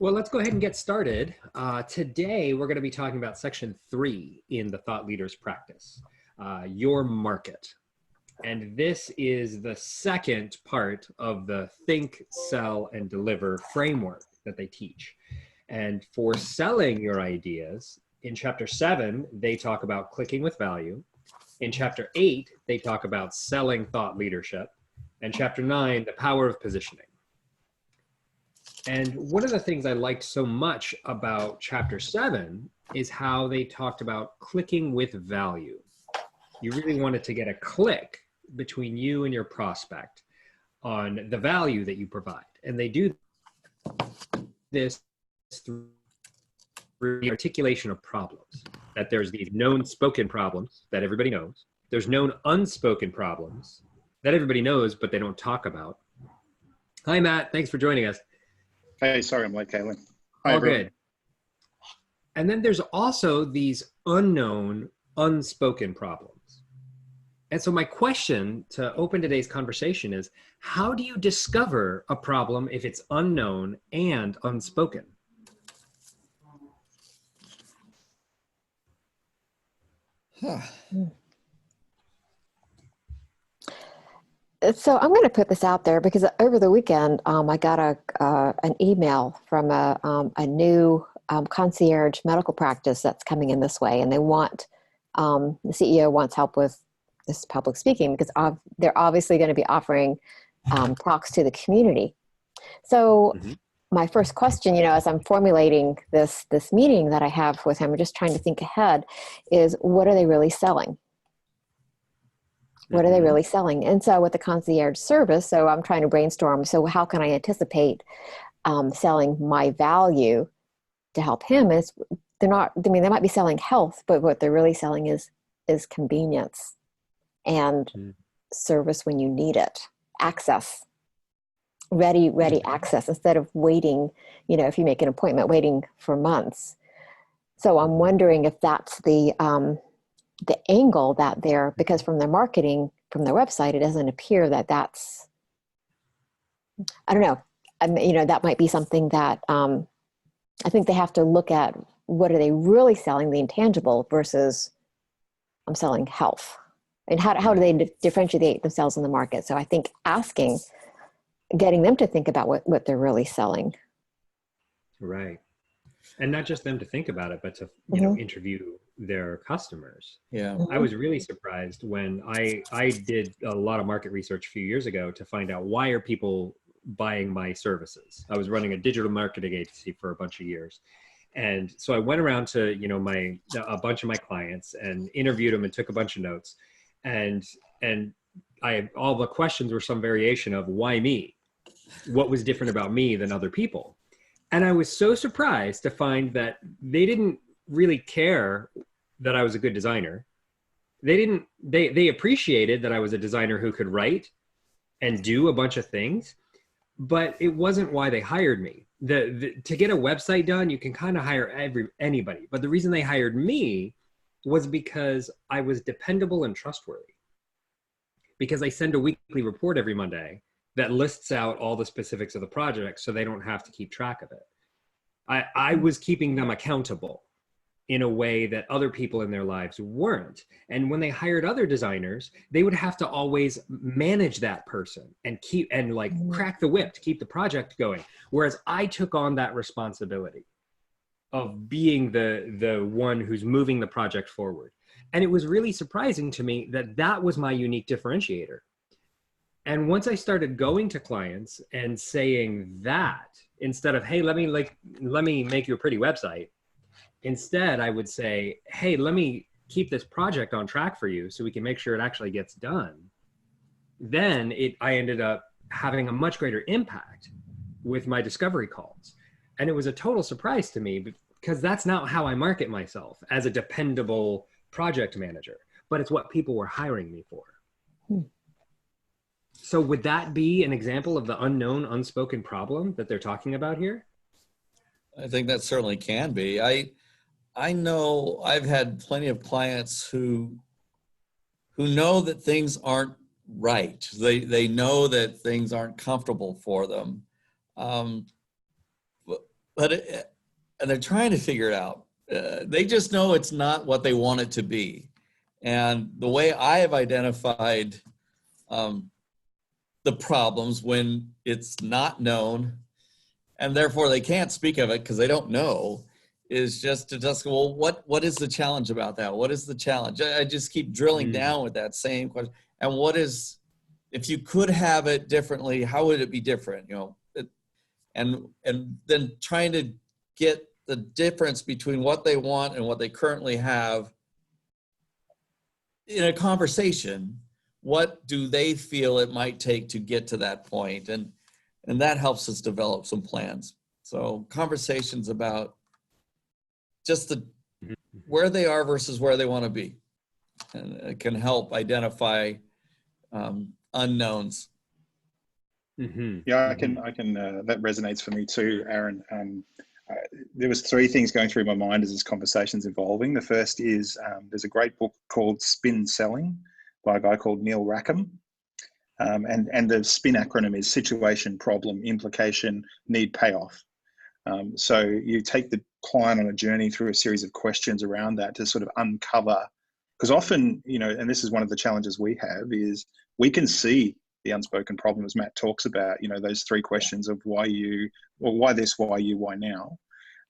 Well, let's go ahead and get started. Today, we're going to be talking about section 3 in the Thought Leaders Practice, your market. And this is the second part of the think, sell, and deliver framework that they teach. And for selling your ideas, in chapter 7, they talk about clicking with value. In chapter 8, they talk about selling thought leadership. And chapter 9, the power of positioning. And one of the things I liked so much about chapter 7 is how they talked about clicking with value. You really wanted to get a click between you and your prospect on the value that you provide. And they do this through the articulation of problems, that there's these known spoken problems that everybody knows. There's known unspoken problems that everybody knows, but they don't talk about. Hi, Matt. Thanks for joining us. Hey, sorry, I'm late, Caelan. Hi, All everyone. good. And then there's also these unknown, unspoken problems. And so my question to open today's conversation is, how do you discover a problem if it's unknown and unspoken? So I'm going to put this out there because over the weekend, I got an email from a new concierge medical practice that's coming in this way, and they want the CEO wants help with this public speaking because they're obviously going to be offering talks to the community. So my first question, as I'm formulating this meeting that I have with him, I'm just trying to think ahead, is what are they really selling? What are they really selling? And so with the concierge service, so I'm trying to brainstorm, so how can I anticipate selling my value to help him? Is they're not, I mean, they might be selling health, but what they're really selling is convenience and service when you need it, access, ready access, instead of waiting, if you make an appointment, waiting for months. So I'm wondering if that's the angle that they're, because from their marketing, from their website, it doesn't appear that that's, I don't know, that might be something that I think they have to look at. What are they really selling, the intangible versus I'm selling health? And how do they differentiate themselves in the market? So I think getting them to think about what they're really selling. Right. And not just them to think about it, but to interview their customers. Yeah. I was really surprised when I did a lot of market research a few years ago to find out, why are people buying my services? I was running a digital marketing agency for a bunch of years. And so I went around to, a bunch of my clients and interviewed them and took a bunch of notes. And all the questions were some variation of, why me? What was different about me than other people? And I was so surprised to find that they didn't really care that I was a good designer. They appreciated that I was a designer who could write and do a bunch of things, but it wasn't why they hired me. To get a website done, you can kind of hire anybody. But the reason they hired me was because I was dependable and trustworthy. Because I send a weekly report every Monday that lists out all the specifics of the project so they don't have to keep track of it. I was keeping them accountable in a way that other people in their lives weren't. And when they hired other designers, they would have to always manage that person and crack the whip to keep the project going. Whereas I took on that responsibility of being the one who's moving the project forward. And it was really surprising to me that was my unique differentiator. And once I started going to clients and saying that, instead of, hey, let me make you a pretty website, instead I would say, hey, let me keep this project on track for you so we can make sure it actually gets done. Then I ended up having a much greater impact with my discovery calls. And it was a total surprise to me, because that's not how I market myself, as a dependable project manager, but it's what people were hiring me for. So would that be an example of the unknown, unspoken problem that they're talking about here? I think that certainly can be. I know I've had plenty of clients who know that things aren't right. They know that things aren't comfortable for them. and they're trying to figure it out. They just know it's not what they want it to be. And the way I have identified the problems when it's not known, and therefore they can't speak of it because they don't know, is just to just go, well, what is the challenge about that? What is the challenge? I just keep drilling down with that same question. And what is, if you could have it differently, how would it be different? You know, and then trying to get the difference between what they want and what they currently have in a conversation. What do they feel it might take to get to that point? And that helps us develop some plans. So conversations about just where they are versus where they want to be, and it can help identify unknowns. Yeah, I can. That resonates for me too, Aaron. There was three things going through my mind as this conversation's evolving. The first is there's a great book called Spin Selling by a guy called Neil Rackham. And the SPIN acronym is situation, problem, implication, need, payoff. So you take the client on a journey through a series of questions around that to sort of uncover, because often, you know, and this is one of the challenges we have, is we can see the unspoken problem, as Matt talks about, you know, those three questions of why you, or why this, why you, why now.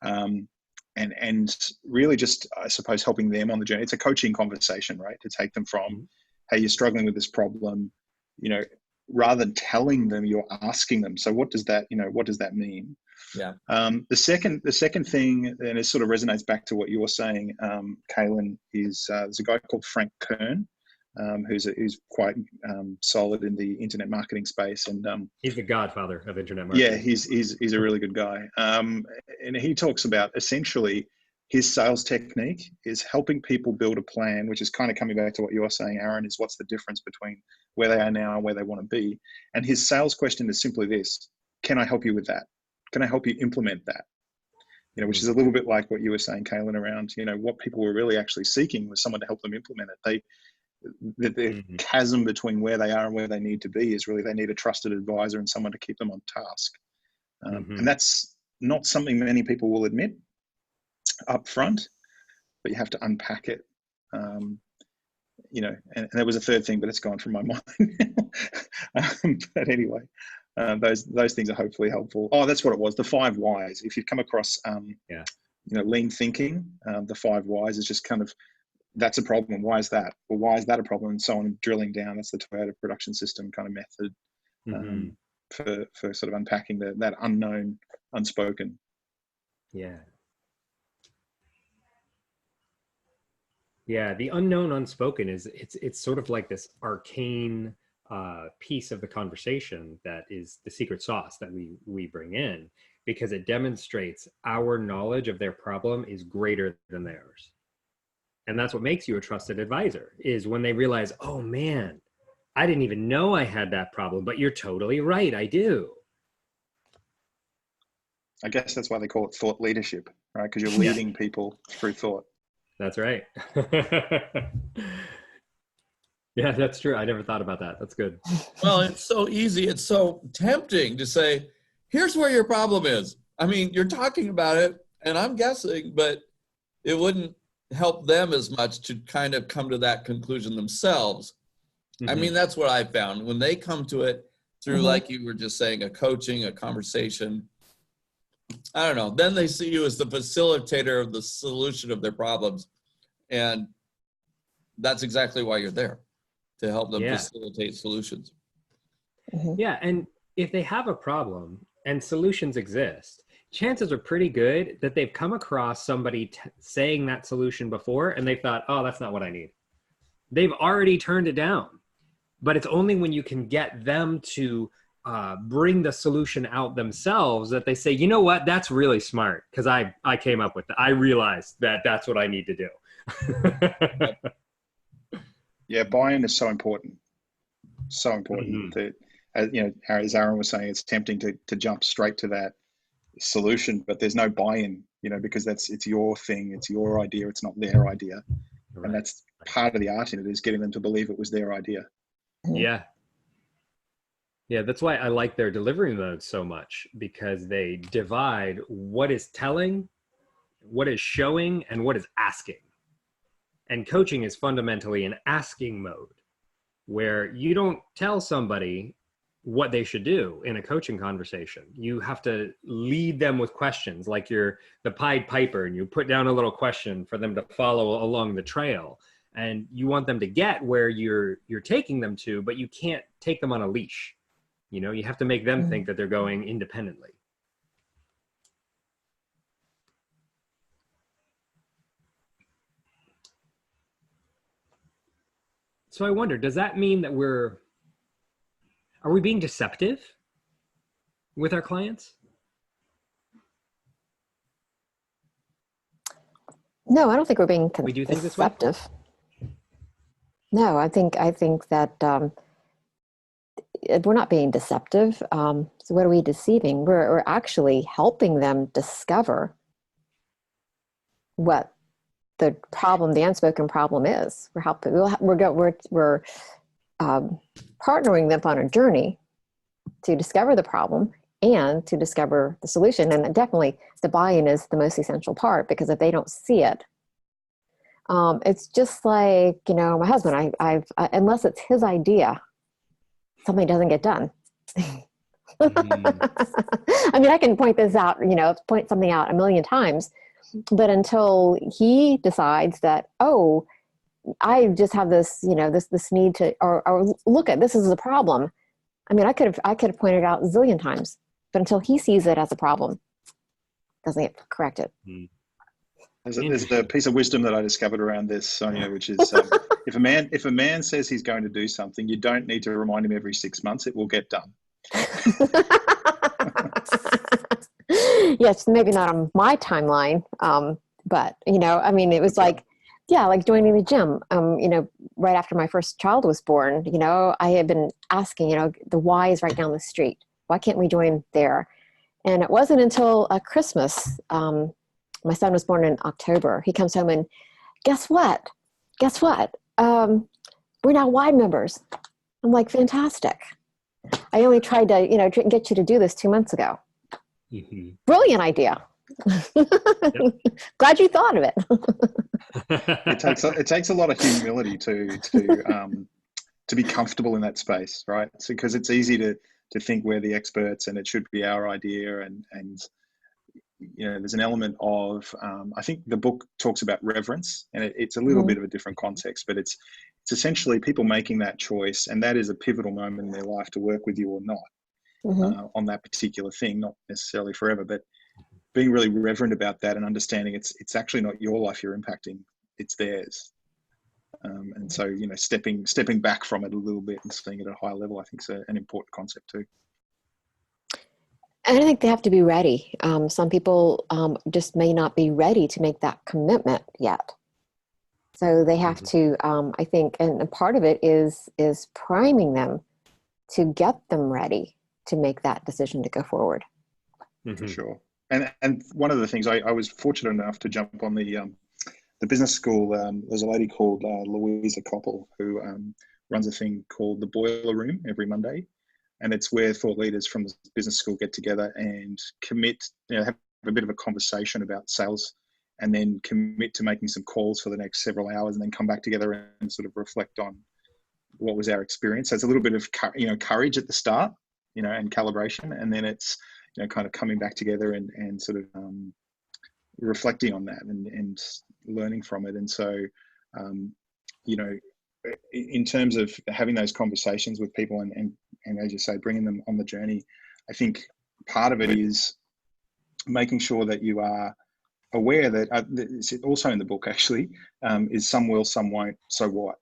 And really just, I suppose, helping them on the journey. It's a coaching conversation, right? To take them from, hey, you're struggling with this problem, you know, rather than telling them, you're asking them. So what does that, you know, what does that mean? Yeah. The second thing, and it sort of resonates back to what you were saying, Caelan, is there's a guy called Frank Kern, who's quite solid in the internet marketing space, and he's the godfather of internet marketing. Yeah, he's a really good guy, and he talks about essentially his sales technique is helping people build a plan, which is kind of coming back to what you're saying, Aaron, is what's the difference between where they are now and where they want to be. And his sales question is simply this: can I help you with that? Can I help you implement that? You know, which is a little bit like what you were saying, Caelan, around, you know, what people were really actually seeking was someone to help them implement it. The chasm between where they are and where they need to be is really, they need a trusted advisor and someone to keep them on task. And that's not something many people will admit up front, but you have to unpack it. You know, and there was a third thing, but it's gone from my mind. But anyway, those things are hopefully helpful. Oh, that's what it was. The 5 whys. If you've come across, you know, lean thinking, the 5 whys is just kind of, that's a problem. Why is that? Well, why is that a problem? And so on, drilling down. That's the Toyota production system kind of method for sort of unpacking that unknown, unspoken. Yeah. Yeah, the unknown unspoken is it's sort of like this arcane piece of the conversation that is the secret sauce that we bring in, because it demonstrates our knowledge of their problem is greater than theirs. And that's what makes you a trusted advisor, is when they realize, oh man, I didn't even know I had that problem, but you're totally right, I do. I guess that's why they call it thought leadership, right? Because you're leading people through thought. That's right. Yeah, that's true. I never thought about that. That's good. Well, it's so easy. It's so tempting to say, here's where your problem is. I mean, you're talking about it, and I'm guessing, but it wouldn't help them as much to kind of come to that conclusion themselves. I mean, that's what I found. When they come to it through, like you were just saying, a coaching, a conversation, I don't know, then they see you as the facilitator of the solution of their problems. And that's exactly why you're there, to help them facilitate solutions. Yeah, and if they have a problem and solutions exist, chances are pretty good that they've come across somebody saying that solution before, and they thought, oh, that's not what I need. They've already turned it down. But it's only when you can get them to bring the solution out themselves that they say, you know what, that's really smart, because I came up with it. I realized that that's what I need to do. Yeah, buy-in is so important. So important that, you know, as Aaron was saying, it's tempting to jump straight to that solution, but there's no buy-in, you know, because it's your thing, it's your idea, it's not their idea. Right. And that's part of the art in it, is getting them to believe it was their idea. Yeah. Yeah, that's why I like their delivery mode so much, because they divide what is telling, what is showing, and what is asking. And coaching is fundamentally an asking mode, where you don't tell somebody what they should do in a coaching conversation. You have to lead them with questions, like you're the Pied Piper, and you put down a little question for them to follow along the trail. And you want them to get where you're taking them to, but you can't take them on a leash. You know, you have to make them think that they're going independently. So I wonder, does that mean that are we being deceptive with our clients? No, I don't think we're being We do think this way? deceptive. No, I think that we're not being deceptive. So what are we deceiving? We're actually helping them discover what the problem, the unspoken problem is. We're helping. We're partnering them on a journey to discover the problem and to discover the solution. And definitely, the buy-in is the most essential part, because if they don't see it, it's just like, you know, my husband. Unless it's his idea, something doesn't get done. I mean, I can point this out, you know, point something out a million times, but until he decides that, oh, I just have this, you know, this need to, or look at this is a problem. I mean, I could have pointed it out a zillion times, but until he sees it as a problem, it doesn't get corrected. There's a piece of wisdom that I discovered around this, Sonia, which is if a man says he's going to do something, you don't need to remind him every 6 months. It will get done. Yes, maybe not on my timeline, but you know, I mean, it was like, yeah, like joining the gym. You know, right after my first child was born, you know, I had been asking, you know, the Y is right down the street. Why can't we join there? And it wasn't until Christmas. My son was born in October. He comes home and guess what? We're now Y members. I'm like, fantastic. I only tried to, you know, get you to do this 2 months ago. Brilliant idea. Glad you thought of it. It takes a lot of humility to be comfortable in that space, right? So, because it's easy to think we're the experts and it should be our idea, and you know, there's an element of I think the book talks about reverence, and it's a little bit of a different context, but it's essentially people making that choice, and that is a pivotal moment in their life to work with you or not on that particular thing, not necessarily forever, but being really reverent about that and understanding it's actually not your life you're impacting, it's theirs. And so, you know, stepping back from it a little bit and seeing it at a higher level, I think is an important concept too. And I think they have to be ready. Some people just may not be ready to make that commitment yet. So they have to, I think, and part of it is priming to get them ready to make that decision to go forward. For sure. And one of the things I was fortunate enough to jump on the business school. There's a lady called Louisa Koppel who runs a thing called the Boiler Room every Monday, and it's where thought leaders from the business school get together and commit, have a bit of a conversation about sales, and then commit to making some calls for the next several hours, and then come back together and sort of reflect on what was our experience. So it's a little bit of courage at the start, and calibration, and then it's kind of coming back together and sort of reflecting on that and learning from it. And so in terms of having those conversations with people and as you say, bringing them on the journey, I think part of it is making sure that you are aware that it's also in the book actually, is some will, some won't, so what?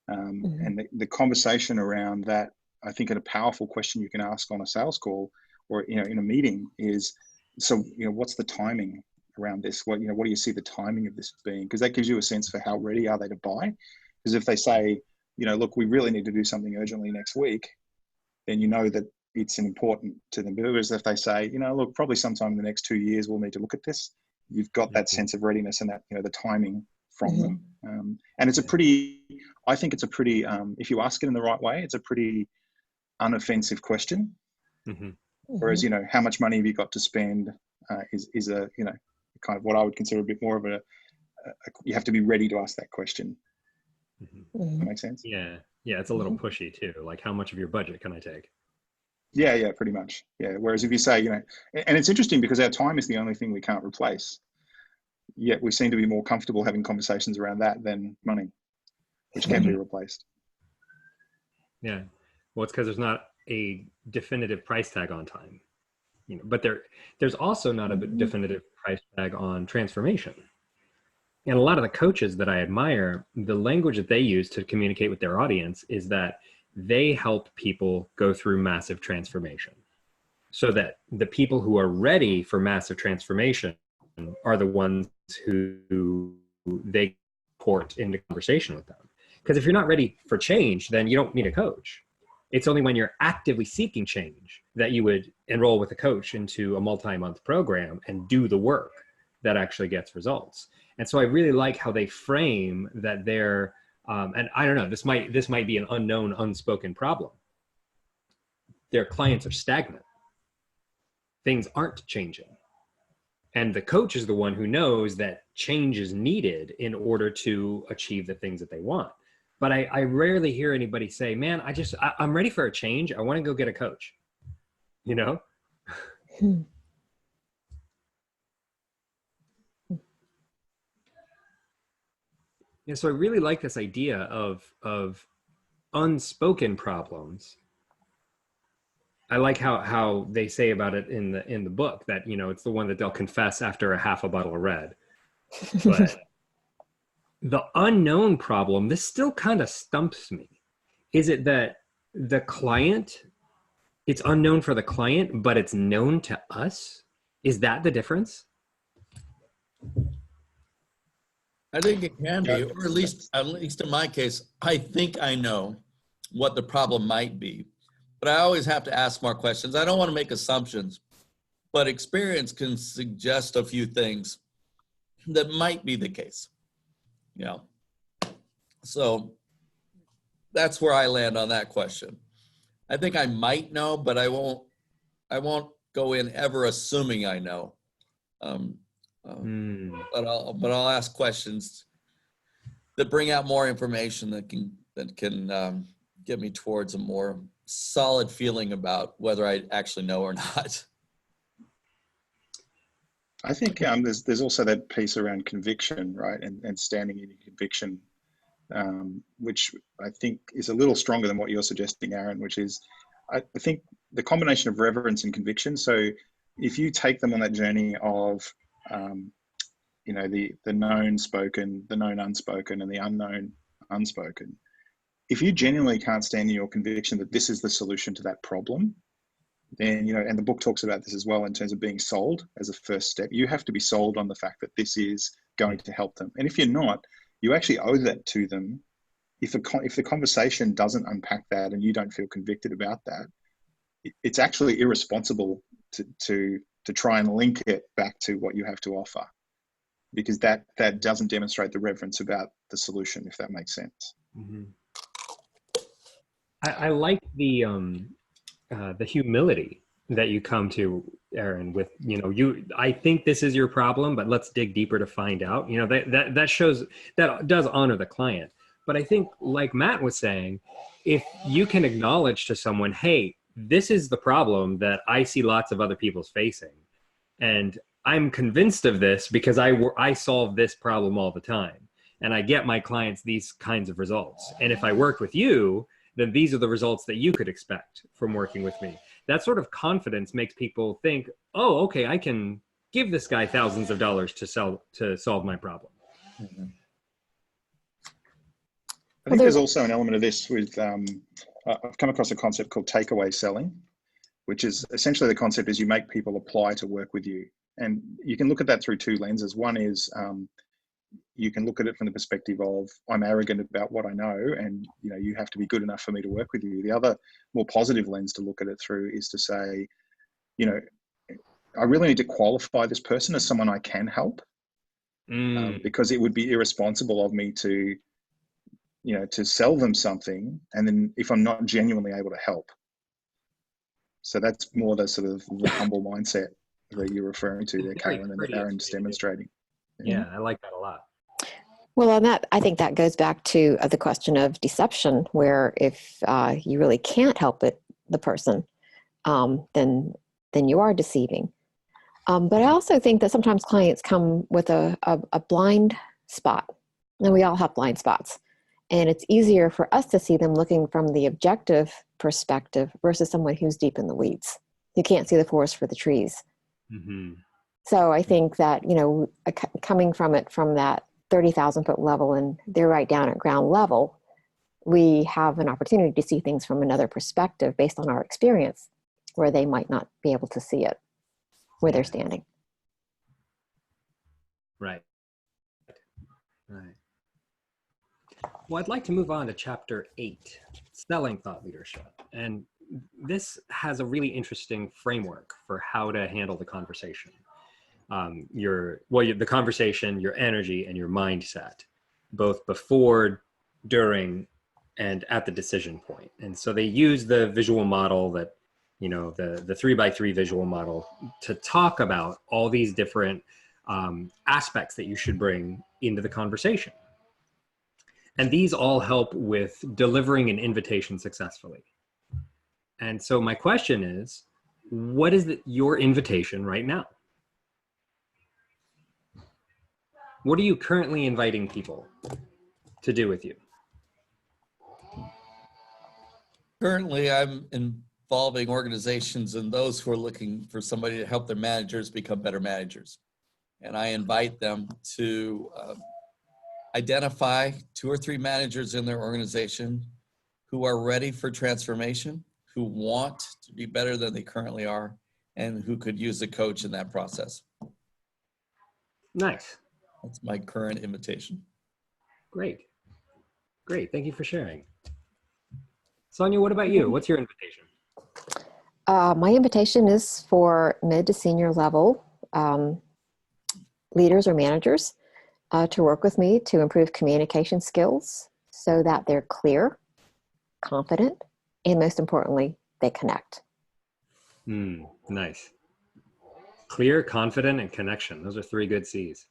And the conversation around that, I think, a powerful question you can ask on a sales call or in a meeting is, so what's the timing around this? What do you see the timing of this being? Because that gives you a sense for how ready are they to buy. Because if they say, look, we really need to do something urgently next week, then that it's important to them. Because if they say, look, probably sometime in the next 2 years we'll need to look at this, you've got that sense of readiness and that the timing from them. And I think it's a pretty, if you ask it in the right way, it's a pretty unoffensive question. Mm-hmm. Whereas, you know, how much money have you got to spend is a, you know, kind of what I would consider a bit more of a you have to be ready to ask that question. Mm-hmm. Mhm. That makes sense? Yeah. Yeah. It's a little pushy too. Like, how much of your budget can I take? Yeah, pretty much. Yeah. Whereas if you say, you know, and it's interesting because our time is the only thing we can't replace. Yet we seem to be more comfortable having conversations around that than money, which can be replaced. Yeah. Well, it's because there's not a definitive price tag on time, you know, but there's also not a definitive price tag on transformation. And a lot of the coaches that I admire, the language that they use to communicate with their audience is that they help people go through massive transformation, so that the people who are ready for massive transformation are the ones who they port into conversation with them. Because if you're not ready for change, then you don't need a coach. It's only when you're actively seeking change that you would enroll with a coach into a multi-month program and do the work that actually gets results. And so I really like how they frame that they're, and I don't know, this might be an unknown, unspoken problem. Their clients are stagnant. Things aren't changing. And the coach is the one who knows that change is needed in order to achieve the things that they want. But I rarely hear anybody say, man, I'm ready for a change. I want to go get a coach, you know? Yeah, so I really like this idea of unspoken problems. I like how they say about it in the book that, you know, it's the one that they'll confess after a half a bottle of red. But the unknown problem, this still kind of stumps me. Is it that the client, it's unknown for the client, but it's known to us? Is that the difference? I think it can be, or at least in my case, I think I know what the problem might be, but I always have to ask more questions. I don't want to make assumptions, but experience can suggest a few things that might be the case. You know, so that's where I land on that question. I think I might know, but I won't go in ever assuming I know. But I'll ask questions that bring out more information that can get me towards a more solid feeling about whether I actually know or not. I think there's also that piece around conviction, right, and standing in your conviction, which I think is a little stronger than what you're suggesting, Aaron, which is, I think the combination of reverence and conviction. So if you take them on that journey of, you know, the known spoken, the known unspoken, and the unknown unspoken, if you genuinely can't stand in your conviction that this is the solution to that problem, then, you know, and the book talks about this as well in terms of being sold as a first step. You have to be sold on the fact that this is going to help them. And if you're not, you actually owe that to them. If the conversation doesn't unpack that and you don't feel convicted about that, it's actually irresponsible to try and link it back to what you have to offer, because that doesn't demonstrate the reverence about the solution, if that makes sense. Mm-hmm. I like the humility that you come to, Aaron, with, you know, I think this is your problem, but let's dig deeper to find out. You know, that shows, that does honor the client. But I think, like Matt was saying, if you can acknowledge to someone, hey, this is the problem that I see lots of other people facing, and I'm convinced of this because I solve this problem all the time, and I get my clients these kinds of results. And if I worked with you, then these are the results that you could expect from working with me. That sort of confidence makes people think, oh, okay, I can give this guy thousands of dollars to solve my problem. Mm-hmm. I think there's also an element of this with, I've come across a concept called takeaway selling, which is essentially the concept is you make people apply to work with you. And you can look at that through two lenses. One is, you can look at it from the perspective of, I'm arrogant about what I know, and, you know, you have to be good enough for me to work with you. The other more positive lens to look at it through is to say, you know, I really need to qualify this person as someone I can help, because it would be irresponsible of me to, you know, to sell them something, and then if I'm not genuinely able to help. So that's more the sort of the humble mindset that you're referring to there, Very Caelan, and that courteous Aaron's way to do it. demonstrating. Yeah, I like that a lot. Well, on that, I think that goes back to the question of deception, where if you really can't help it, the person, then you are deceiving. But I also think that sometimes clients come with a blind spot, and we all have blind spots. And it's easier for us to see them looking from the objective perspective versus someone who's deep in the weeds, who can't see the forest for the trees. Mm-hmm. So I think that, coming from it from that 30,000 foot level and they're right down at ground level, we have an opportunity to see things from another perspective based on our experience where they might not be able to see it where they're standing. Right. Right. Well, I'd like to move on to chapter 8, selling thought leadership. And this has a really interesting framework for how to handle the conversation. The conversation, your energy, and your mindset, both before, during, and at the decision point. And so they use the visual model that, the 3x3 visual model to talk about all these different aspects that you should bring into the conversation. And these all help with delivering an invitation successfully. And so my question is, what is your invitation right now? What are you currently inviting people to do with you? Currently, I'm involving organizations and those who are looking for somebody to help their managers become better managers. And I invite them to identify 2 or 3 managers in their organization who are ready for transformation, who want to be better than they currently are, and who could use a coach in that process. Nice. That's my current invitation. Great. Great. Thank you for sharing. Sonia, what about you? What's your invitation? My invitation is for mid to senior level leaders or managers to work with me to improve communication skills so that they're clear, confident, and most importantly, they connect. Nice. Clear, confident, and connection. Those are 3 good C's.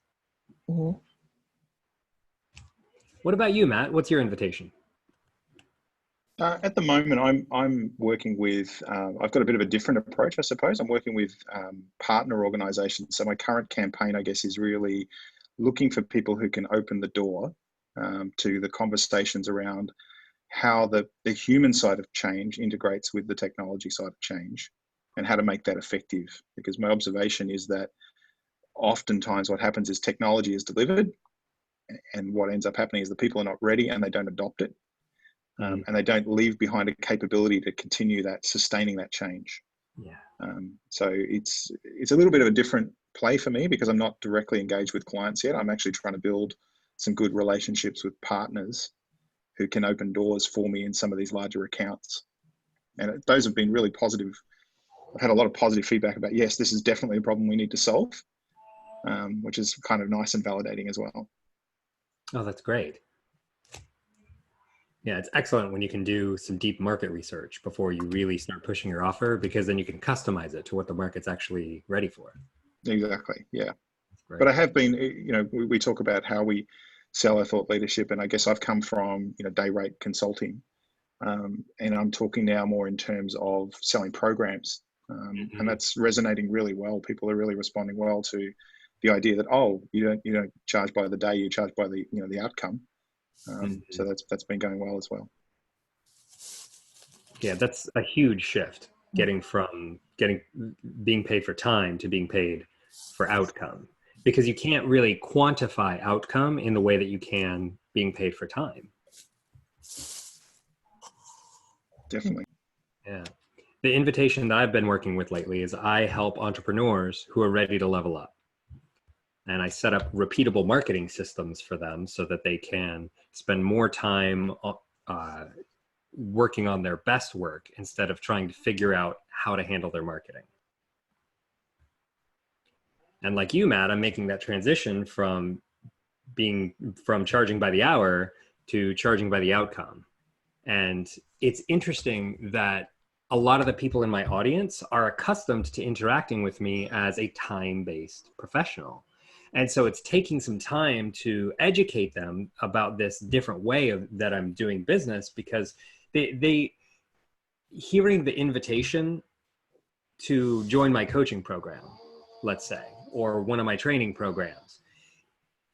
Mm-hmm. What about you, Matt? What's your invitation? At the moment, I'm working with, I've got a bit of a different approach, I suppose. I'm working with partner organizations. So my current campaign, I guess, is really looking for people who can open the door to the conversations around how the human side of change integrates with the technology side of change and how to make that effective. Because my observation is that oftentimes what happens is technology is delivered and what ends up happening is the people are not ready and they don't adopt it. And they don't leave behind a capability to continue that, sustaining that change. Yeah. So it's a little bit of a different play for me because I'm not directly engaged with clients yet. I'm actually trying to build some good relationships with partners who can open doors for me in some of these larger accounts. And those have been really positive. I've had a lot of positive feedback about, yes, this is definitely a problem we need to solve, which is kind of nice and validating as well. Oh, that's great. Yeah, it's excellent when you can do some deep market research before you really start pushing your offer, because then you can customize it to what the market's actually ready for. Exactly, yeah. But I have been, we talk about how we sell our thought leadership, and I guess I've come from, day rate consulting, and I'm talking now more in terms of selling programs, and that's resonating really well. People are really responding well to the idea that, oh, you don't charge by the day, you charge by the the outcome. So that's been going well as well. Yeah, that's a huge shift, getting from being paid for time to being paid for outcome, because you can't really quantify outcome in the way that you can being paid for time. Definitely. Yeah. The invitation that I've been working with lately is I help entrepreneurs who are ready to level up. And I set up repeatable marketing systems for them so that they can spend more time working on their best work instead of trying to figure out how to handle their marketing. And like you, Matt, I'm making that transition from charging by the hour to charging by the outcome. And it's interesting that a lot of the people in my audience are accustomed to interacting with me as a time-based professional. And so it's taking some time to educate them about this different way that I'm doing business, because they hearing the invitation to join my coaching program, let's say, or one of my training programs,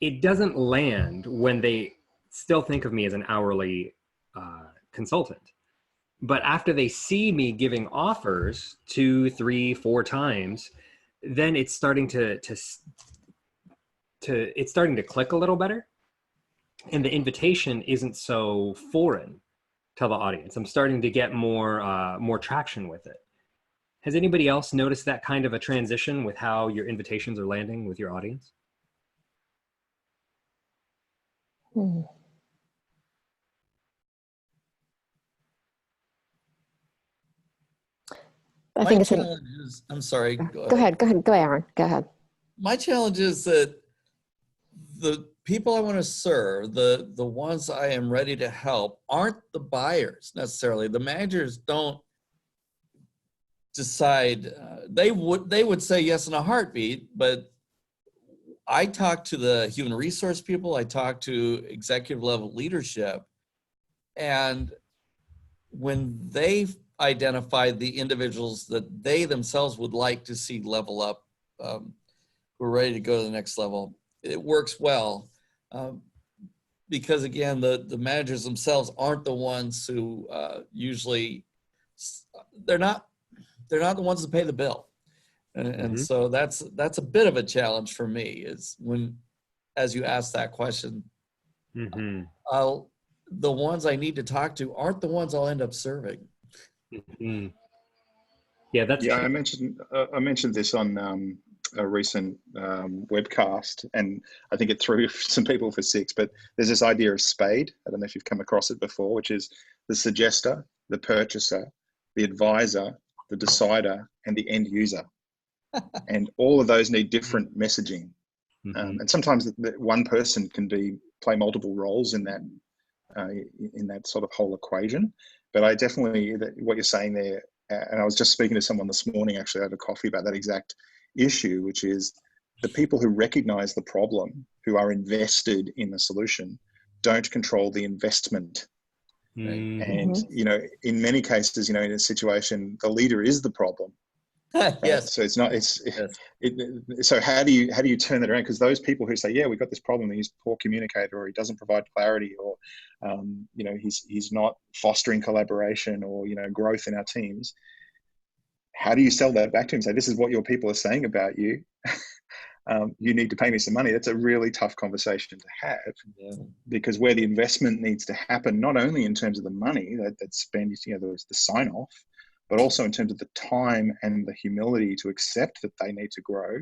it doesn't land when they still think of me as an hourly consultant. But after they see me giving offers 2, 3, 4 times, then it's starting to it's starting to click a little better, and the invitation isn't so foreign to the audience. I'm starting to get more traction with it. Has anybody else noticed that kind of a transition with how your invitations are landing with your audience? I think My it's challenge is, I'm sorry. Go ahead, Aaron. Go ahead. My challenge is that the people I want to serve, the ones I am ready to help, aren't the buyers necessarily. The managers don't decide. They would say yes in a heartbeat, but I talk to the human resource people. I talk to executive level leadership, and when they identify the individuals that they themselves would like to see level up, who are ready to go to the next level, it works well. Because again, the managers themselves aren't the ones who usually, they're not the ones that pay the bill. And so that's a bit of a challenge for me, is when, as you ask that question, the ones I need to talk to aren't the ones I'll end up serving. Yeah, that's yeah. true. I mentioned this on a recent webcast, and I think it threw some people for six. But there's this idea of Spade. I don't know if you've come across it before, which is the suggester, the purchaser, the advisor, the decider, and the end user. And all of those need different messaging. And sometimes one person can play multiple roles in that sort of whole equation. But I definitely, what you're saying there, and I was just speaking to someone this morning actually over coffee about that exact issue, which is the people who recognize the problem, who are invested in the solution, don't control the investment. And in many cases, in a situation, the leader is the problem. Right? Yes. So it's not. So how do you turn that around? Because those people who say, "Yeah, we've got this problem," he's a poor communicator, or he doesn't provide clarity, or he's not fostering collaboration or growth in our teams. How do you sell that back to him? Say, "This is what your people are saying about you. You need to pay me some money." That's a really tough conversation to have, because where the investment needs to happen, not only in terms of the money that's spent, the sign off, but also in terms of the time and the humility to accept that they need to grow.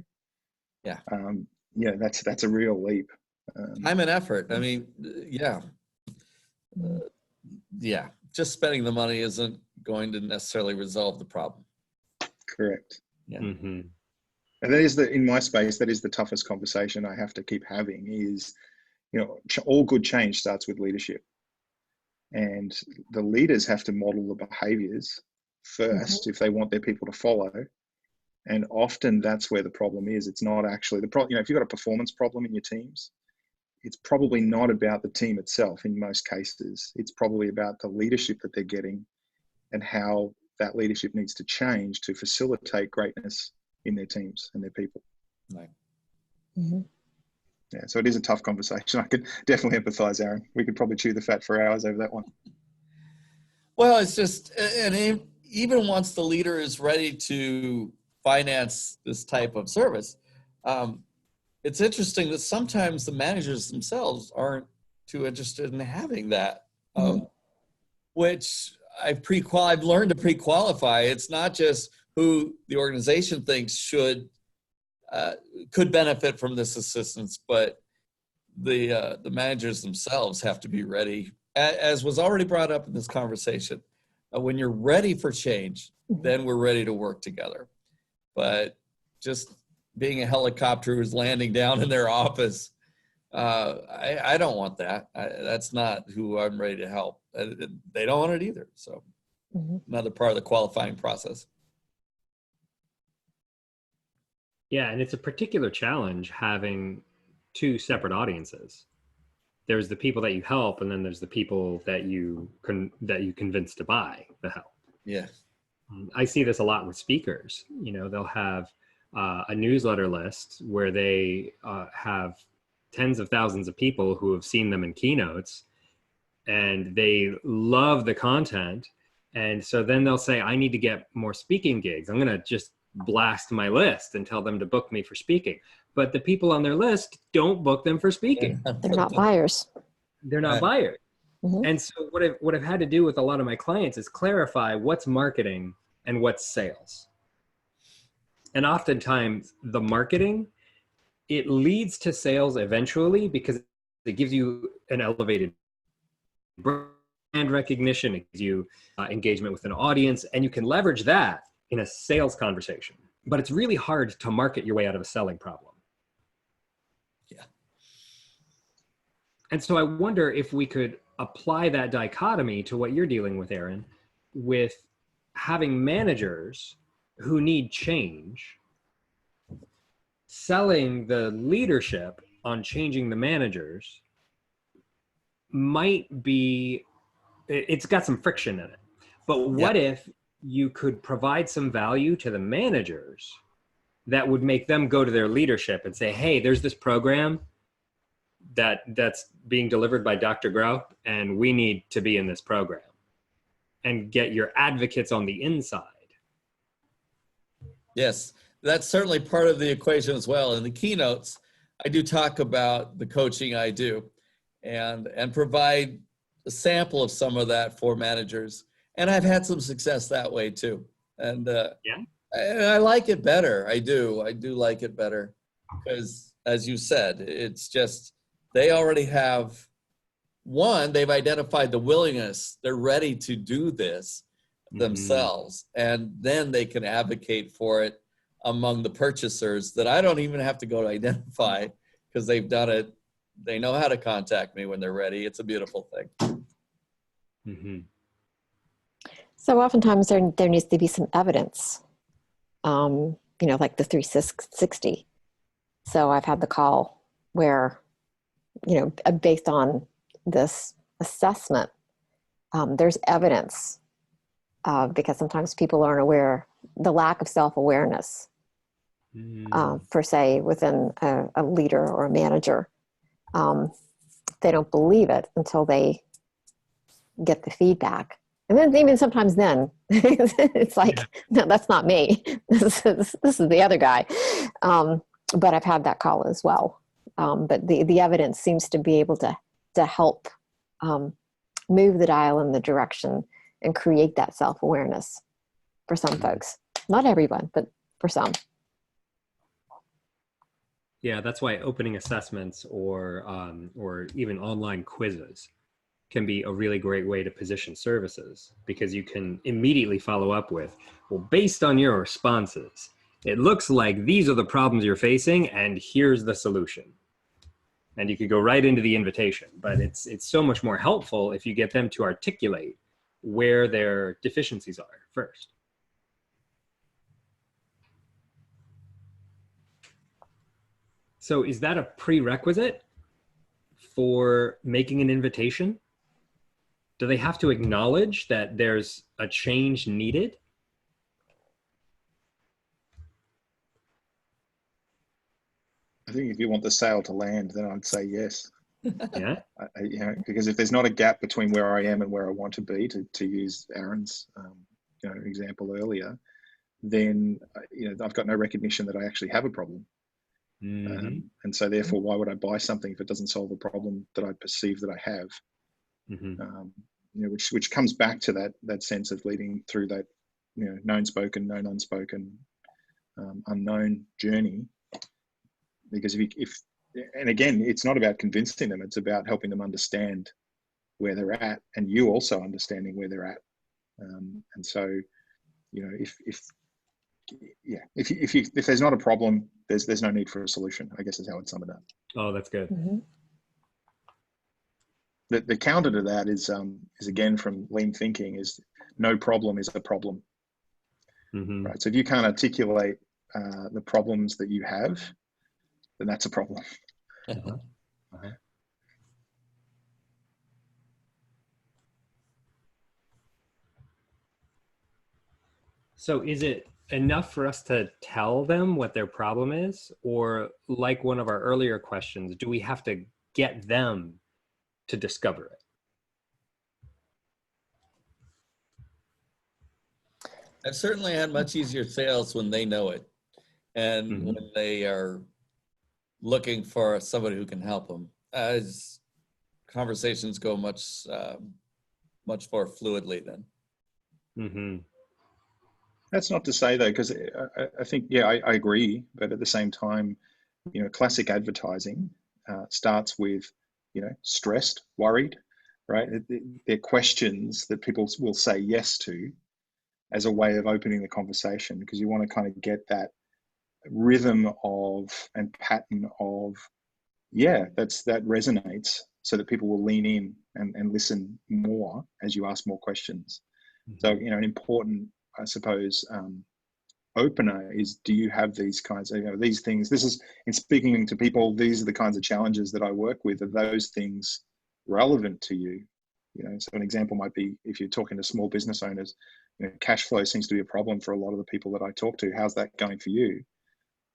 That's a real leap. Time and effort. I mean, just spending the money isn't going to necessarily resolve the problem. Correct. Yeah. And that is in my space, that is the toughest conversation I have to keep having is, all good change starts with leadership, and the leaders have to model the behaviors first if they want their people to follow. And often that's where the problem is. It's not actually the problem. If you've got a performance problem in your teams, it's probably not about the team itself in most cases. It's probably about the leadership that they're getting and how that leadership needs to change to facilitate greatness in their teams and their people. Right. Yeah, so it is a tough conversation. I could definitely empathize, Aaron. We could probably chew the fat for hours over that one. Well, it's just, and even once the leader is ready to finance this type of service, it's interesting that sometimes the managers themselves aren't too interested in having that, which I've learned to pre-qualify. It's not just who the organization thinks could benefit from this assistance, but the managers themselves have to be ready. As was already brought up in this conversation, when you're ready for change, then we're ready to work together. But just being a helicopter who's landing down in their office, I don't want that. That's not who I'm ready to help. They don't want it either. So, another part of the qualifying process. Yeah, and it's a particular challenge having two separate audiences. There's the people that you help, and then there's the people that you convince to buy the help. Yeah. I see this a lot with speakers. You know, they'll have a newsletter list where they have tens of thousands of people who have seen them in keynotes, and they love the content. And so then they'll say, I need to get more speaking gigs. I'm going to just blast my list and tell them to book me for speaking. But the people on their list don't book them for speaking. They're not buyers. They're not buyers. And so what I've had to do with a lot of my clients is clarify what's marketing and what's sales. And oftentimes the marketing, it leads to sales eventually because it gives you an elevated brand recognition, it gives you engagement with an audience, and you can leverage that in a sales conversation. But it's really hard to market your way out of a selling problem. Yeah. And so I wonder if we could apply that dichotomy to what you're dealing with, Aaron, with having managers who need change, selling the leadership on changing the managers might be, it's got some friction in it. But what if you could provide some value to the managers that would make them go to their leadership and say, hey, there's this program that's being delivered by Dr. Grau, and we need to be in this program, and get your advocates on the inside. Yes, that's certainly part of the equation as well. In the keynotes, I do talk about the coaching I do and provide a sample of some of that for managers. And I've had some success that way too. And I like it better. I do like it better because, as you said, it's just, they already have, one, they've identified the willingness. They're ready to do this themselves. And then they can advocate for it among the purchasers that I don't even have to go to identify because they've done it. They know how to contact me when they're ready. It's a beautiful thing. So oftentimes there needs to be some evidence, you know, like the 360. So I've had the call where, you know, based on this assessment, there's evidence because sometimes people aren't aware, the lack of self-awareness, per se, within a leader or a manager. They don't believe it until they get the feedback. And then even sometimes then, it's like, no, that's not me. This is the other guy. But I've had that call as well. But the evidence seems to be able to help move the dial in the direction and create that self-awareness for some folks. Not everyone, but for some. Yeah, that's why opening assessments or even online quizzes can be a really great way to position services, because you can immediately follow up with, well, based on your responses, it looks like these are the problems you're facing, and here's the solution. And you could go right into the invitation, but it's so much more helpful if you get them to articulate where their deficiencies are first. So is that a prerequisite for making an invitation? Do they have to acknowledge that there's a change needed? I think if you want the sale to land, then I'd say yes. Yeah. You know, because if there's not a gap between where I am and where I want to be, to use Aaron's you know, example earlier, then you know, I've got no recognition that I actually have a problem. And so therefore, why would I buy something if it doesn't solve a problem that I perceive that I have? You know, which comes back to that sense of leading through that, you know, known spoken, known unspoken, unknown journey. Because if and again, it's not about convincing them; it's about helping them understand where they're at, and you also understanding where they're at. And so, you know, if there's not a problem, there's no need for a solution, I guess is how I'd sum it up. Oh, that's good. the counter to that is again from lean thinking, is no problem is a problem. Mm-hmm. Right. So if you can't articulate the problems that you have, then that's a problem. Uh-huh. Uh-huh. So is it enough for us to tell them what their problem is? Or like one of our earlier questions, do we have to get them to discover it? I've certainly had much easier sales when they know it, and Mm-hmm. when they are looking for somebody who can help them. As conversations go much more fluidly then. Mm-hmm. That's not to say though, because I think, yeah, I agree. But at the same time, you know, classic advertising starts with, you know, stressed, worried, right? They're questions that people will say yes to as a way of opening the conversation, because you want to kind of get that rhythm of and pattern of, yeah, that resonates, so that people will lean in and listen more as you ask more questions. Mm-hmm. So, you know, an important, I suppose, opener is, do you have these kinds of, you know, these things? This is, in speaking to people, these are the kinds of challenges that I work with. Are those things relevant to you? You know, so an example might be, if you're talking to small business owners, you know, cash flow seems to be a problem for a lot of the people that I talk to. How's that going for you?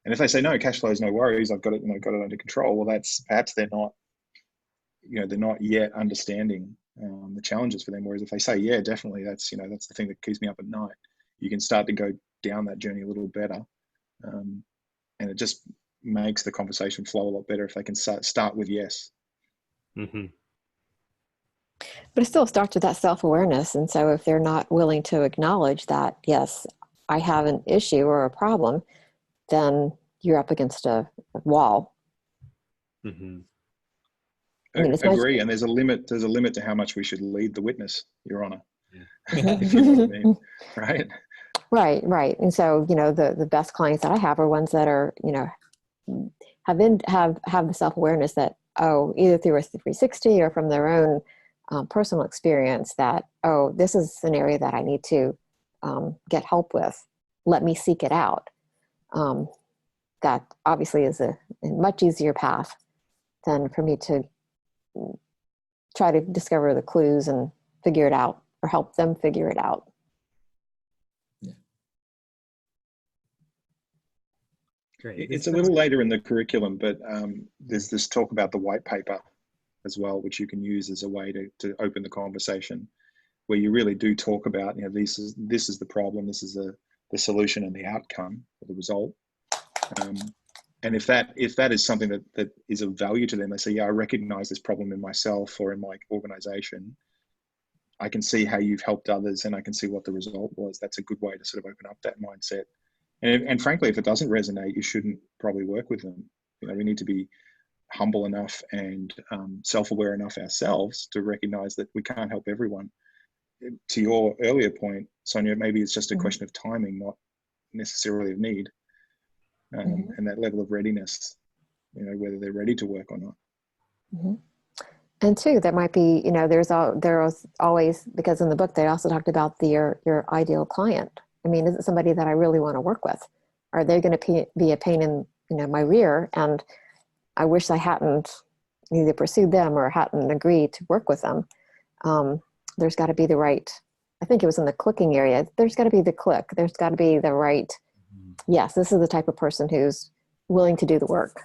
And if they say, no, cash flow is no worries, I've got it, you know, got it under control. Well, that's perhaps they're not, you know, they're not yet understanding the challenges for them. Whereas if they say, yeah, definitely, that's, you know, that's the thing that keeps me up at night, you can start to go down that journey a little better. And it just makes the conversation flow a lot better if they can start with yes. Mm-hmm. But it still starts with that self-awareness. And so if they're not willing to acknowledge that, yes, I have an issue or a problem, then you're up against a wall. Mm-hmm. I mean, it's agree. And there's a limit to how much we should lead the witness, Your Honor. Yeah. If you know what I mean. Right. Right. And so, you know, the best clients that I have are ones that are, you know, have the self-awareness that, oh, either through a 360 or from their own personal experience, that, oh, this is an area that I need to get help with. Let me seek it out. That obviously is a much easier path than for me to try to discover the clues and figure it out, or help them figure it out. Yeah. Great. It's a little later in the curriculum, but there's this talk about the white paper as well, which you can use as a way to open the conversation, where you really do talk about, you know, this is the problem, this is the solution and the outcome or the result. And if that is something that is of value to them, they say, yeah, I recognize this problem in myself or in my organization. I can see how you've helped others and I can see what the result was. That's a good way to sort of open up that mindset. And frankly, if it doesn't resonate, you shouldn't probably work with them. You know, we need to be humble enough and self-aware enough ourselves to recognize that we can't help everyone. To your earlier point, Sonia, maybe it's just a question of timing, not necessarily of need. And that level of readiness, you know, whether they're ready to work or not. Mm-hmm. And two, there might be, you know, there was always, because in the book they also talked about your ideal client. I mean, is it somebody that I really want to work with? Are they going to be a pain in, you know, my rear? And I wish I hadn't either pursued them or hadn't agreed to work with them. There's got to be the right, I think it was in the clicking area, there's got to be the click. There's got to be the right, yes, this is the type of person who's willing to do the work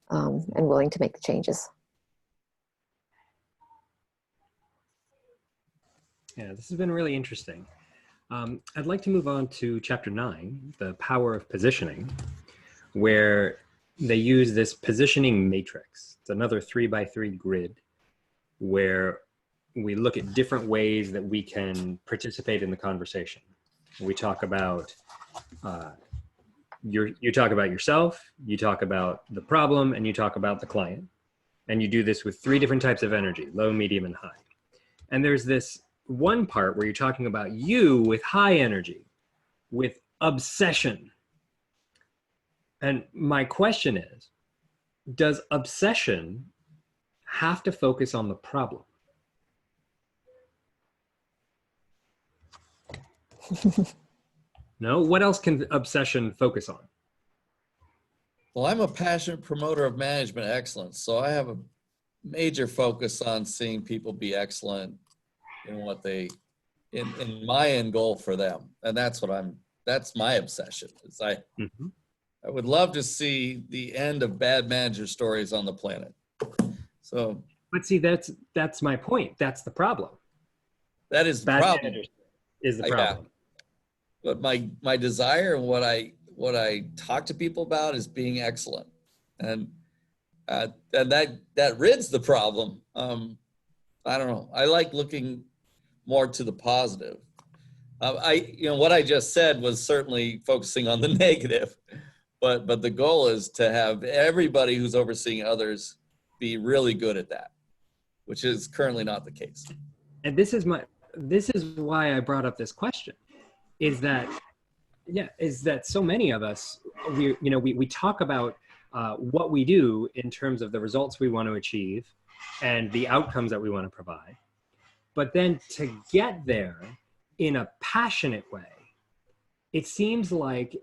and willing to make the changes. Yeah, this has been really interesting. I'd like to move on to chapter 9, the power of positioning, where they use this positioning matrix. It's another 3x3 grid where we look at different ways that we can participate in the conversation. We talk about, you talk about yourself, you talk about the problem, and you talk about the client. And you do this with 3 different types of energy, low, medium, and high. And there's this one part where you're talking about you with high energy, with obsession. And my question is, does obsession have to focus on the problem? No? What else can obsession focus on? Well, I'm a passionate promoter of management excellence, so I have a major focus on seeing people be excellent in what they, in my end goal for them. And that's my obsession. I would love to see the end of bad manager stories on the planet. So, but see, that's my point. That's the problem. That is the Bad problem. managers is the problem. Yeah. But my desire and what I talk to people about is being excellent, and that rids the problem. I don't know. I like looking more to the positive. What I just said was certainly focusing on the negative, but the goal is to have everybody who's overseeing others be really good at that, which is currently not the case. And this is why I brought up this question, is that so many of us, we talk about what we do in terms of the results we want to achieve and the outcomes that we want to provide. But then to get there in a passionate way, it seems like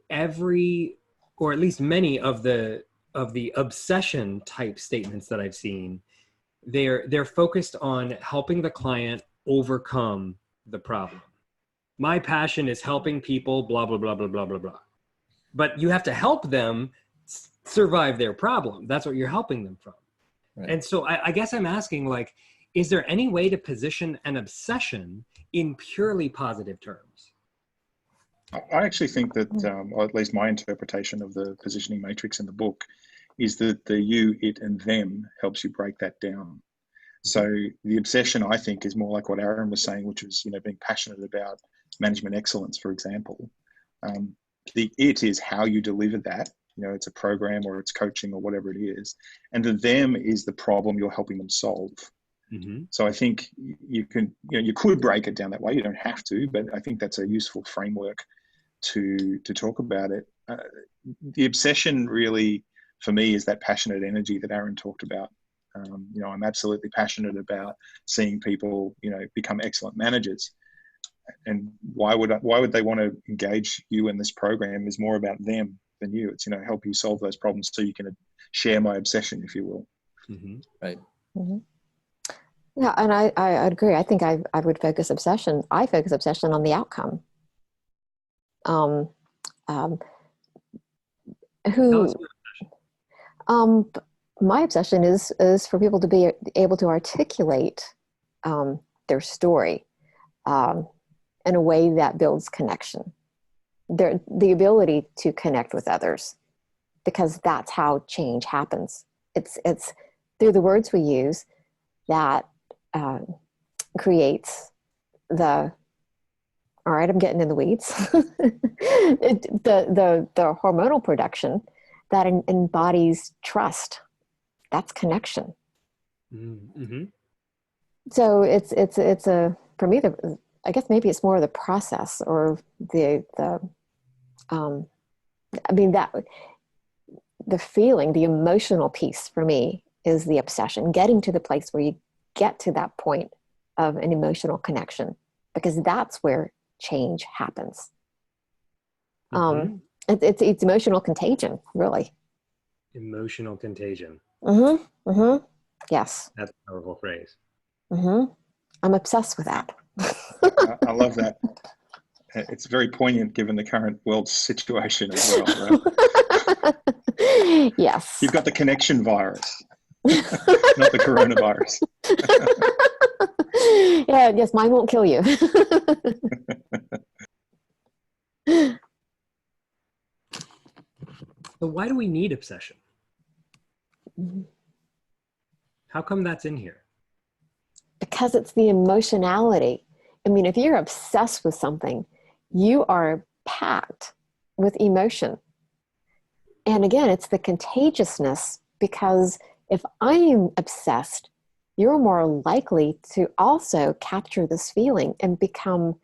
or at least many of the obsession type statements that I've seen, they're focused on helping the client overcome the problem. My passion is helping people, blah, blah, blah, blah, blah, blah, blah. But you have to help them survive their problem. That's what you're helping them from. Right. And so I guess I'm asking, like, is there any way to position an obsession in purely positive terms? I actually think that, or at least my interpretation of the positioning matrix in the book, is that the you, it, and them helps you break that down. So the obsession, I think, is more like what Aaron was saying, which was, being passionate about management excellence, for example. The it is how you deliver that. It's a program or it's coaching or whatever it is. And the them is the problem you're helping them solve. Mm-hmm. So I think you could break it down that way. You don't have to, but I think that's a useful framework to talk about it. The obsession really, for me, is that passionate energy that Aaron talked about. I'm absolutely passionate about seeing people, become excellent managers. And why would they want to engage you in this program is more about them than you. It's, help you solve those problems so you can share my obsession, if you will. Mm-hmm. Right. Mm-hmm. Yeah, and I agree. I think I would focus obsession. I focus obsession on the outcome. My obsession is for people to be able to articulate their story in a way that builds connection. The ability to connect with others, because that's how change happens. It's through the words we use that creates the, all right, I'm getting in the weeds, the hormonal production that embodies trust. That's connection. Mm-hmm. So it's for me, I guess maybe it's more of the process or the feeling, the emotional piece for me is the obsession, getting to the place where you get to that point of an emotional connection, because that's where change happens. Mm-hmm. It's emotional contagion, really. Emotional contagion. Mm-hmm. Mm-hmm. Yes. That's a powerful phrase. Mm-hmm. I'm obsessed with that. I love that. It's very poignant given the current world situation as well, right? Yes. You've got the connection virus, not the coronavirus. Yeah, yes, mine won't kill you. So why do we need obsession? How come that's in here? Because it's the emotionality. I mean, if you're obsessed with something, you are packed with emotion. And again, it's the contagiousness, because if I'm obsessed, you're more likely to also capture this feeling and become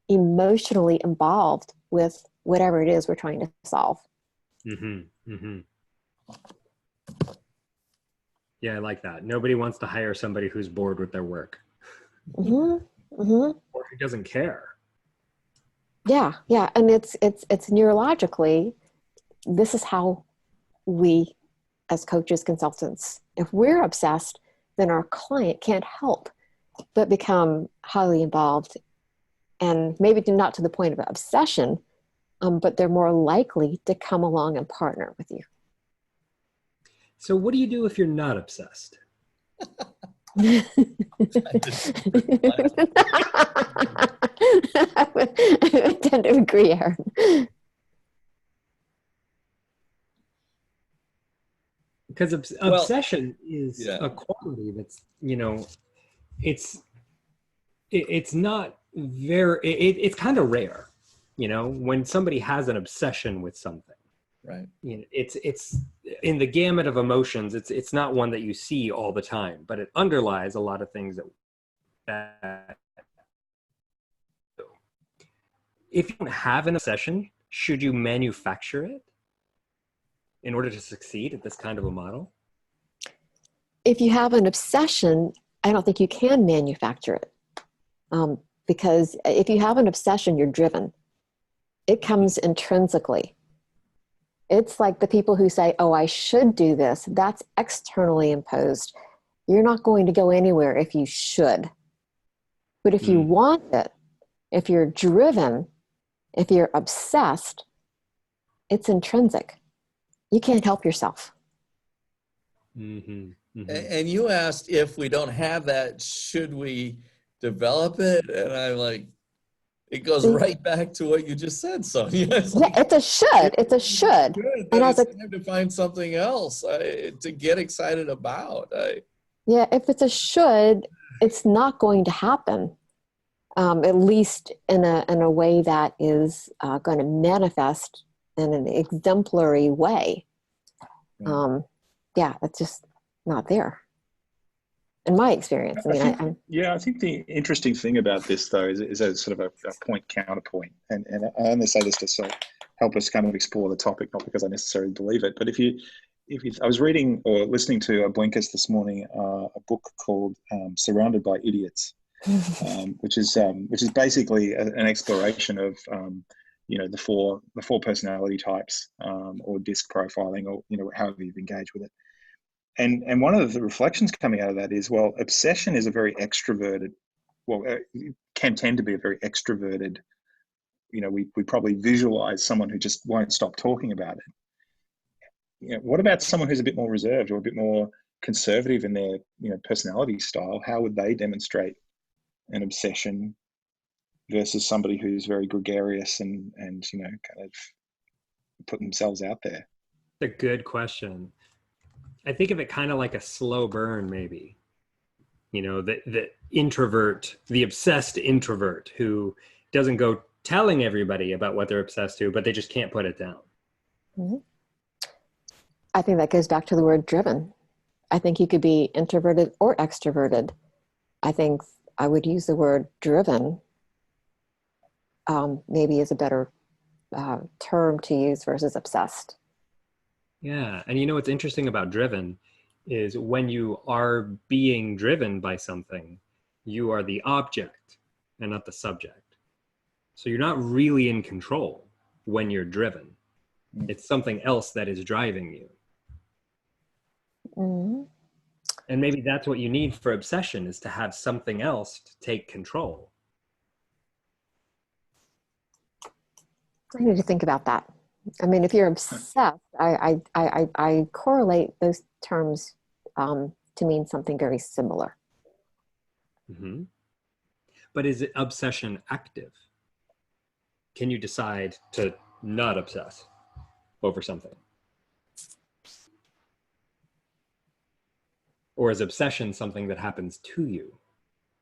emotionally involved with whatever it is we're trying to solve. Mm-hmm. Mm-hmm. Yeah, I like that. Nobody wants to hire somebody who's bored with their work. Mm-hmm. Mm-hmm. Or who doesn't care. Yeah, yeah, and it's neurologically, this is how we, as coaches, consultants, if we're obsessed, then our client can't help but become highly involved, and maybe not to the point of obsession, but they're more likely to come along and partner with you. So what do you do if you're not obsessed? I tend to agree, Aaron. Because obsession is a quality that's, it's not very, it's kind of rare, when somebody has an obsession with something. Right. It's in the gamut of emotions. It's not one that you see all the time, but it underlies a lot of things that if you don't have an obsession, should you manufacture it in order to succeed at this kind of a model? If you have an obsession, I don't think you can manufacture it. Because if you have an obsession, you're driven. It comes intrinsically. It's like the people who say, oh, I should do this. That's externally imposed. You're not going to go anywhere if you should. But if you want it, if you're driven, if you're obsessed, it's intrinsic. You can't help yourself. Mm-hmm. Mm-hmm. And you asked, if we don't have that, should we develop it? And I'm like, it goes right back to what you just said, Sonia. It's a should. It's a should. Good, and it's time to find something else to get excited about. Yeah, if it's a should, it's not going to happen. At least in a way that is going to manifest in an exemplary way. Yeah, it's just not there. In my experience. I think the interesting thing about this, though, is a sort of a point counterpoint. And I only say this to sort of help us kind of explore the topic, not because I necessarily believe it. But I was reading or listening to a Blinkist this morning, a book called Surrounded by Idiots, which is basically an exploration of the four personality types, or disc profiling, or however you've engaged with it. And one of the reflections coming out of that is, well, obsession is a very extroverted, can tend to be a very extroverted, we probably visualize someone who just won't stop talking about it. What about someone who's a bit more reserved or a bit more conservative in their, personality style? How would they demonstrate an obsession versus somebody who's very gregarious and kind of put themselves out there? It's a good question. I think of it kind of like a slow burn, maybe. The introvert, the obsessed introvert who doesn't go telling everybody about what they're obsessed to, but they just can't put it down. Mm-hmm. I think that goes back to the word driven. I think you could be introverted or extroverted. I think I would use the word driven, maybe is a better term to use versus obsessed. Yeah. And what's interesting about driven is when you are being driven by something, you are the object and not the subject. So you're not really in control when you're driven. It's something else that is driving you. Mm-hmm. And maybe that's what you need for obsession, is to have something else to take control. I need to think about that. I mean, if you're obsessed, I correlate those terms to mean something very similar. Mm-hmm. But is it obsession active? Can you decide to not obsess over something? Or is obsession something that happens to you,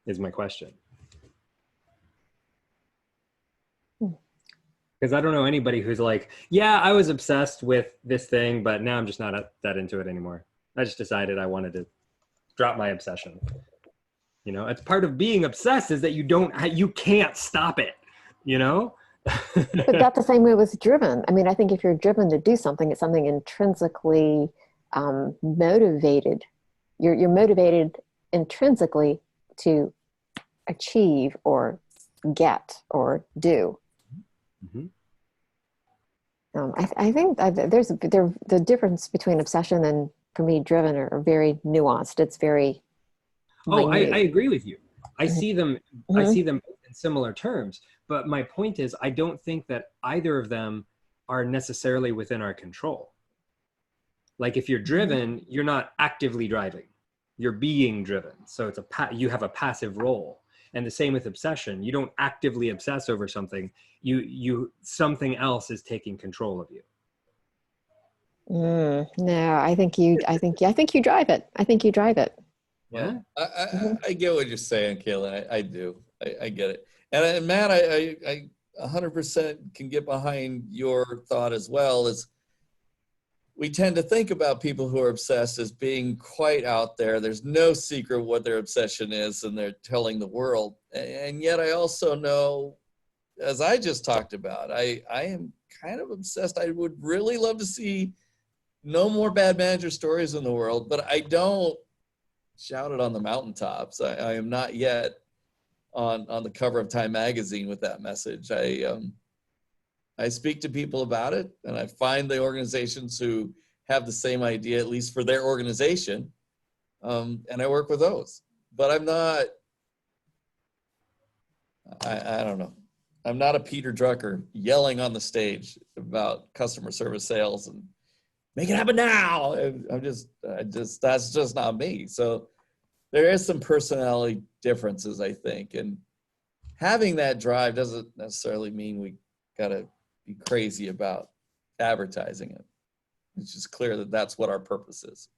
is my question. Because I don't know anybody who's like, yeah, I was obsessed with this thing, but now I'm just not that into it anymore. I just decided I wanted to drop my obsession. It's part of being obsessed is that you can't stop it, But that's the same way with driven. I mean, I think if you're driven to do something, it's something intrinsically motivated you're motivated intrinsically to achieve or get or do. Mm-hmm. I think the difference between obsession and, for me, driven are very nuanced. It's very I agree with you. I Mhm. see them. I Mhm. see them in similar terms. But my point is, I don't think that either of them are necessarily within our control. Like if you're driven, you're not actively driving. You're being driven. So it's you have a passive role. And the same with obsession. You don't actively obsess over something. Something else is taking control of you. No, I think you drive it. I think you drive it. Yeah. Well, I get what you're saying, Caelan. I do. I get it. And Matt, I 100% can get behind your thought as well. Is we tend to think about people who are obsessed as being quite out there. There's no secret what their obsession is, and they're telling the world. And yet I also know, as I just talked about, I am kind of obsessed. I would really love to see no more bad manager stories in the world, but I don't shout it on the mountaintops. I am not yet on the cover of Time magazine with that message. I speak to people about it, and I find the organizations who have the same idea, at least for their organization, and I work with those. But I'm not, I don't know. I'm not a Peter Drucker yelling on the stage about customer service sales and make it happen now. And that's just not me. So there is some personality differences, I think. And having that drive doesn't necessarily mean we got to be crazy about advertising it. It's just clear that that's what our purpose is.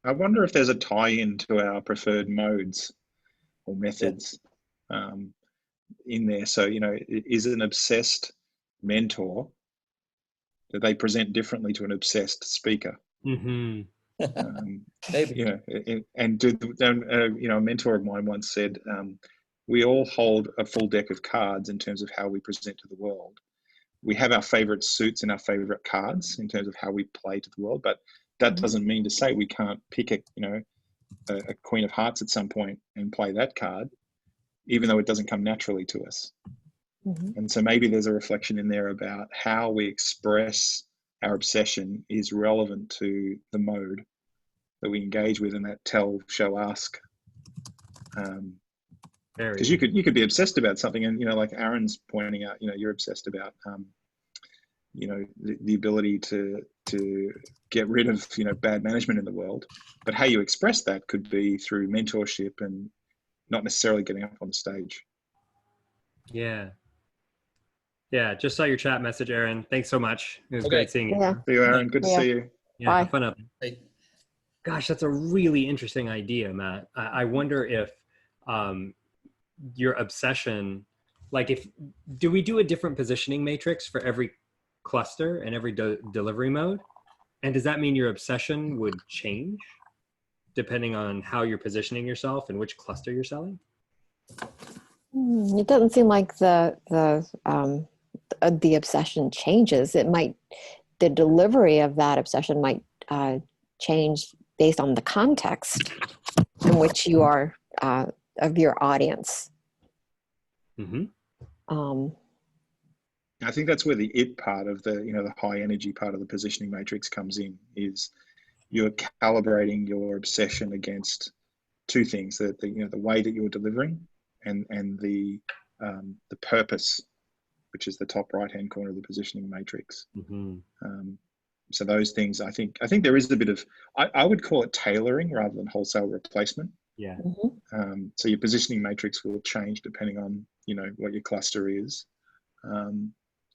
I wonder if there's a tie-in to our preferred modes or methods in there. So, is an obsessed mentor, that they present differently to an obsessed speaker. Mm-hmm. Maybe. A mentor of mine once said, we all hold a full deck of cards in terms of how we present to the world. We have our favorite suits and our favorite cards in terms of how we play to the world, but that doesn't mean to say we can't pick a Queen of Hearts at some point and play that card, even though it doesn't come naturally to us. Mm-hmm. And so maybe there's a reflection in there about how we express our obsession is relevant to the mode that we engage with in that tell, show, ask. Because you could be obsessed about something, and like Aaron's pointing out, you're obsessed about the ability to get rid of bad management in the world, but how you express that could be through mentorship and not necessarily getting up on the stage. Yeah, just saw your chat message, Aaron. Thanks so much. It was great seeing you. Yeah. See you, Aaron. Good to see you. Yeah, Bye. have fun up. Gosh, that's a really interesting idea, Matt. I wonder if your obsession, do we do a different positioning matrix for every cluster and every delivery mode? And does that mean your obsession would change depending on how you're positioning yourself and which cluster you're selling? It doesn't seem like the obsession changes. The delivery of that obsession might change based on the context in which you are of your audience. Mm-hmm. I think that's where the it part of the high energy part of the positioning matrix comes in, is you're calibrating your obsession against two things: the way that you're delivering and the purpose, which is the top right hand corner of the positioning matrix. Mm-hmm. So those things, I think there is a bit of, I would call it tailoring rather than wholesale replacement. Yeah. Mm-hmm. So your positioning matrix will change depending on what your cluster is.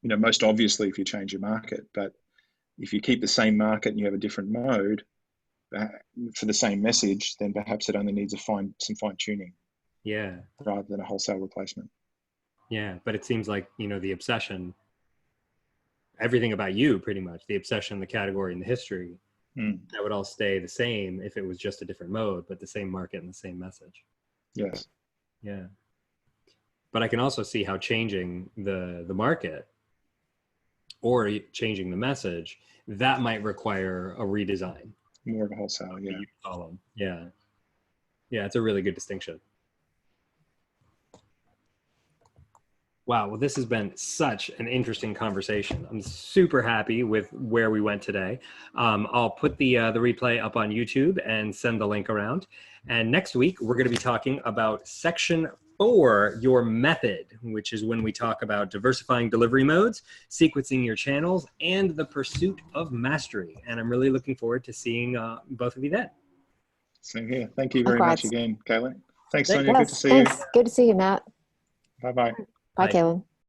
Most obviously if you change your market, but if you keep the same market and you have a different mode for the same message, then perhaps it only needs some fine tuning. Yeah. Rather than a wholesale replacement. Yeah, but it seems like the obsession, everything about you, pretty much the obsession, the category, and the history, that would all stay the same if it was just a different mode, but the same market and the same message. Yes. Yeah. But I can also see how changing the market or changing the message, that might require a redesign. More of a wholesale, yeah. You call them. Yeah. Yeah, it's a really good distinction. Wow, well, this has been such an interesting conversation. I'm super happy with where we went today. I'll put the replay up on YouTube and send the link around. And next week, we're going to be talking about section 4, your method, which is when we talk about diversifying delivery modes, sequencing your channels, and the pursuit of mastery. And I'm really looking forward to seeing both of you then. Same here. Thank you very Likewise. much again, Caelan. Thanks, Thanks. Sonia. Good to see you. Thanks. Good to see you, Matt. Bye-bye. Bye, Bye. Caelan.